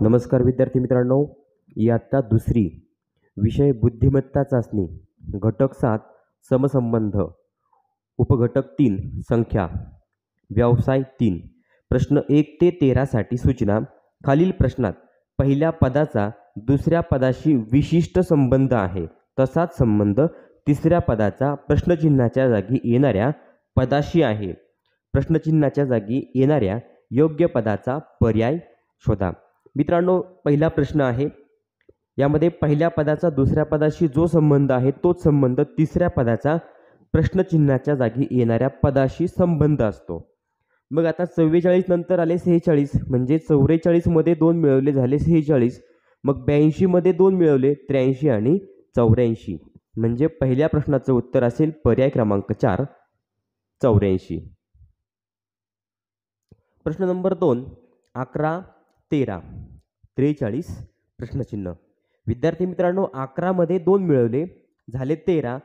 नमस्कार विद्यार्थी मित्रांनो, इयत्ता दुसरी विषय बुद्धिमत्ता चाचणी घटक 7 समसंबंध उपघटक 3 संख्या व्यवसाय 3 प्रश्न 1 ते 13 साठी सूचना। खालील प्रश्नात पहिल्या पदाचा दुसऱ्या पदाशी विशिष्ट संबंध आहे, तसाच संबंध तिसऱ्या पदाचा प्रश्नचिन्हाच्या जागी येणाऱ्या पदाशी आहे। प्रश्नचिन्हाच्या जागी येणाऱ्या योग्य पदाचा पर्याय शोधा। मित्रांनो, पहिला प्रश्न आहे, यामध्ये पहिल्या पदाचा दुसऱ्या पदाशी जो संबंध आहे तोच संबंध तिसऱ्या पदाचा प्रश्नचिन्हाच्या जागी येणाऱ्या पदाशी संबंध असतो। मग आता 44 नंतर आले 46, म्हणजे 44 मध्ये 2 मिळवले झाले 46, मग 82 मध्ये 2 मिळवले 83 आणि 84, म्हणजे पहिल्या प्रश्नाचं उत्तर असेल पर्याय क्रमांक 4 84। प्रश्न नंबर 2 11 13 43 प्रश्नचिन्ह। विद्यार्थी मित्रांनो, 11 मध्ये 2 मिळवले झाले 13,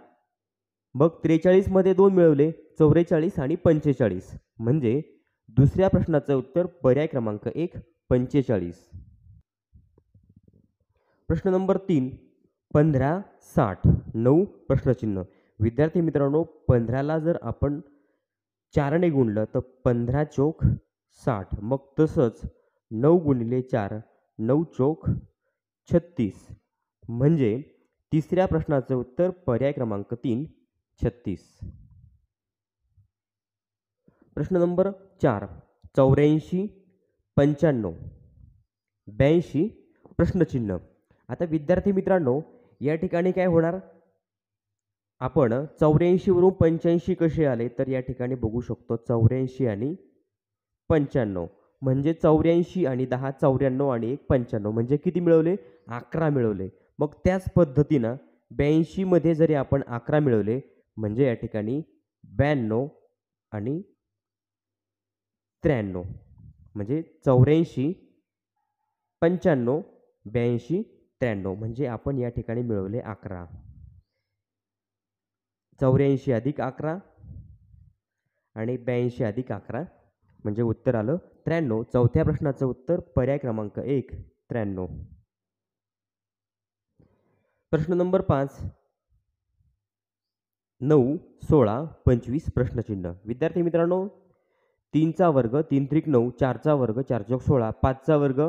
मग 43 मध्ये 2 मिळवले 44 आणि 45, म्हणजे दुसऱ्या प्रश्नाचं उत्तर पर्याय क्रमांक 1 45। प्रश्न नंबर 3 15 60 9 प्रश्नचिन्ह। विद्यार्थी मित्रांनो, 15 ला जर आपण 4 ने गुणलं तर 15 चौक 60, मग तसंच 9 गुणिले 4 9 चौक 36, म्हणजे तिसऱ्या प्रश्नाचं उत्तर पर्याय क्रमांक 3 36। प्रश्न नंबर 4 84 95 82 प्रश्नचिन्ह। आता विद्यार्थी मित्रांनो, या ठिकाणी काय होणार, आपण 84 वरून 85 कसे आले तर या ठिकाणी बघू शकतो 84 आणि 95, म्हणजे 84 आणि 10 94 आणि 1 95, म्हणजे किती मिळवले 11 मिळवले। मग त्याच पद्धतीनं 82 मध्ये जरी आपण 11 मिळवले, म्हणजे या ठिकाणी 92 आणि 93, म्हणजे 84 95 82 93, म्हणजे आपण या ठिकाणी मिळवले 11। 84 अधिक 11 आणि 82 अधिक 11, म्हणजे उत्तर आलं 93। चौथ्या प्रश्नाचं उत्तर पर्याय क्रमांक 1 93। प्रश्न नंबर 5 9 16 25 प्रश्नचिन्ह। विद्यार्थी मित्रांनो, 3 चा वर्ग 3 त्रिक 9, 4 चा वर्ग 4 चौक 16, 5 चा वर्ग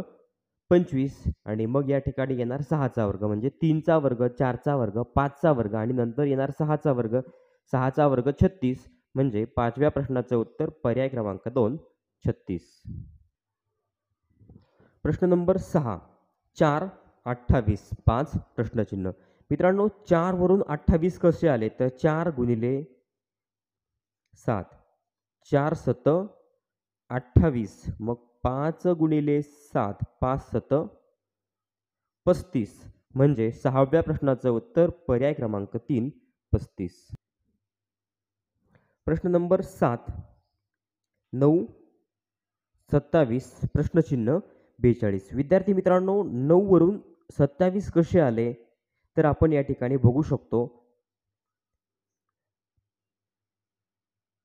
25 आणि मग या ठिकाणी येणार 6 चा वर्ग, म्हणजे 3 चा वर्ग 4 चा वर्ग 5 चा वर्ग आणि नंतर येणार 6 चा वर्ग 6 चा वर्ग 36, म्हणजे पाचव्या प्रश्नाचं उत्तर पर्याय क्रमांक 2 36। प्रश्न नंबर 6 4 28 5 प्रश्नचिन्ह। मित्रांनो, 4 वरून 28 कसे आले तर 4 गुणिले 7 4 7 28, मग 5 गुणिले 7 5 7 35, म्हणजे सहाव्या प्रश्नाचं उत्तर पर्याय क्रमांक 3 35। प्रश्न नंबर 7 9 27 प्रश्नचिन्ह 42। विद्यार्थी मित्रांनो, 9 वरून 27 कसे आले तर आपण या ठिकाणी बघू शकतो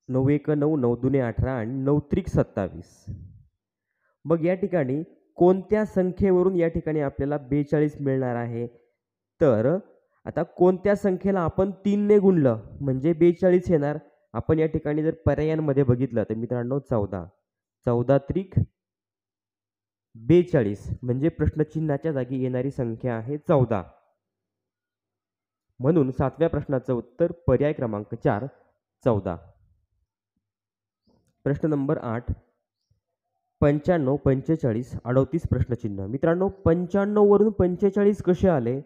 9 1 9 9 2 18 आणि 9 त्रिक 27, मग या ठिकाणी कोणत्या संख्येवरून या ठिकाणी आपल्याला 42 मिळणार आहे, तर आता कोणत्या संख्येला आपण 3 ने गुणलं म्हणजे 42 येणार। आपण या ठिकाणी जर पर्यायांमध्ये बघितलं तर मित्रांनो 14 14 त्रिक 42, म्हणजे प्रश्नचिन्हाच्या जागी येणारी संख्या आहे 14, म्हणून सातव्या प्रश्नाचं उत्तर पर्याय क्रमांक 4 14। प्रश्न नंबर 8 95 45 38 प्रश्नचिन्ह। मित्रांनो, 95 वरून 45 कसे आले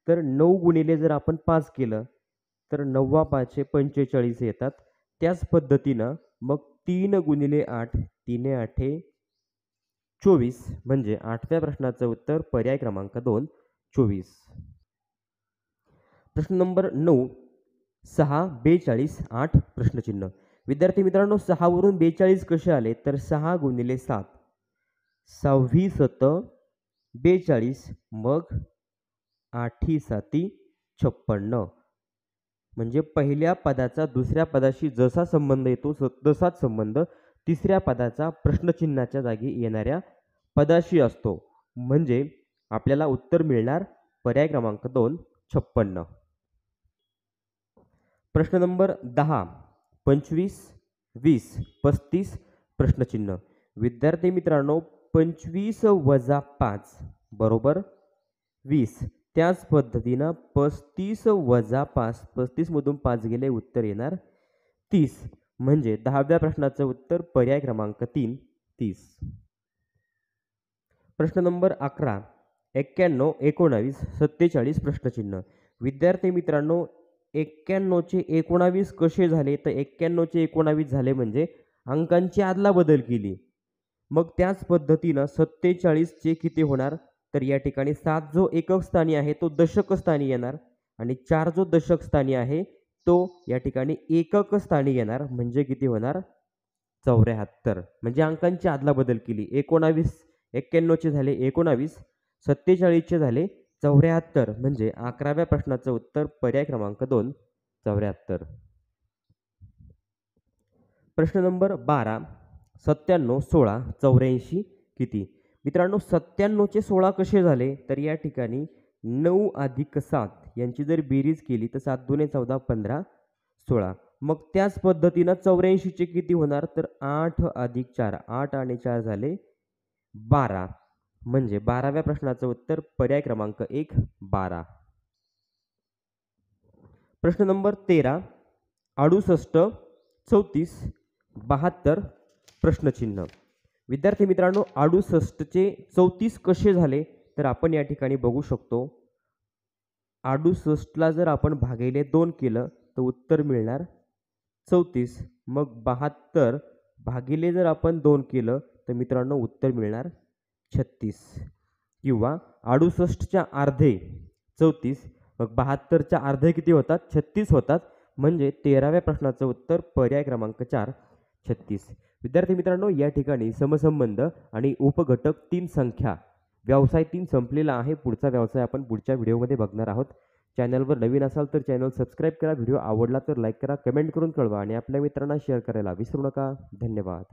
तर 9 गुणिले जर आपण 5 केलं तर 9 5 45 येतात। त्याच पद्धतीनं मग 3 गुणिले 8 3 8 24, म्हणजे आठव्या प्रश्नाचं उत्तर पर्याय क्रमांक 2 24। प्रश्न नंबर 9 6 42 8 प्रश्नचिन्ह। विद्यार्थी मित्रांनो, 6 वरून 42 कसे आले तर 6 गुणिले 7 6 7 42, मग 8 7 56, म्हणजे पहिल्या पदाचा दुसऱ्या पदाशी जसा संबंध येतो तसाच संबंध तिसऱ्या पदाचा प्रश्नचिन्हाच्या जागी येणाऱ्या पदाशी असतो। म्हणजे आपल्याला उत्तर मिळणार पर्याय क्रमांक 2 56. प्रश्न नंबर 10 25 20 35 प्रश्नचिन्ह. विद्यार्थी मित्रांनो 25 वजा 5 बरोबर 20. त्याच पद्धतीनं 35 वजा 5 35 मधून 5 गेले उत्तर येणार 30. म्हणजे 10व्या प्रश्नाचं उत्तर पर्याय क्रमांक 3 30. प्रश्न नंबर 11 91 19 47 प्रश्नचिन्ह. विद्यार्थी मित्रांनो 91चे 19 कसे झाले तर 91चे 19 झाले म्हणजे अंकांची अदलाबदल केली. मग त्याच पद्धतीनं 47चे किती होणार तर या ठिकाणी 7 जो एकक स्थानी आहे तो दशक स्थानी येणार आणि 4 जो दशक स्थानी आहे तो या ठिकाणी एकक स्थानी येणार म्हणजे किती होणार 74. म्हणजे अंकांची अदलाबदल केली. 91चे झाले 19 47चे झाले 74 म्हणजे 11व्या प्रश्नाचं उत्तर पर्याय क्रमांक 2 74. प्रश्न नंबर 12 97 16 84 किती. मित्रांनो 97चे 16 कसे झाले तर या ठिकाणी 9 अधिक 7 यांची जर बेरीज केली तर 7 दुने 14 15 16. मग त्याच पद्धतीनं 84चे किती होणार तर 8 अधिक 4 8 आणि 4 झाले 12 म्हणजे 12व्या प्रश्नाचं उत्तर पर्याय क्रमांक 1 12. प्रश्न नंबर 13 68 34 72 प्रश्नचिन्ह. विद्यार्थी मित्रांनो 68चे 34 कसे झाले तर आपण या ठिकाणी बघू शकतो 68ला जर आपण भागिले 2 केलं तर उत्तर मिळणार 34. मग 72 भागिले जर आपण 2 केलं तर मित्रांनो उत्तर मिळणार 36. किंवा 68च्या अर्धे 34 मग 72च्या अर्धे किती होतात 36 होतात म्हणजे 13व्या प्रश्नाचं उत्तर पर्याय क्रमांक 4 36. विद्यार्थी मित्रांनो या ठिकाणी समसंबंध आणि उपघटक 3 संख्या व्यवसाय 3 संपलेला आहे. पुढचा व्यवसाय आपण पुढच्या व्हिडिओमध्ये बघणार आहोत. चॅनलवर नवीन असाल तर चॅनल सबस्क्राईब करा. व्हिडिओ आवडला तर लाईक करा, कमेंट करून कळवा आणि आपल्या मित्रांना शेअर करायला विसरू नका. धन्यवाद.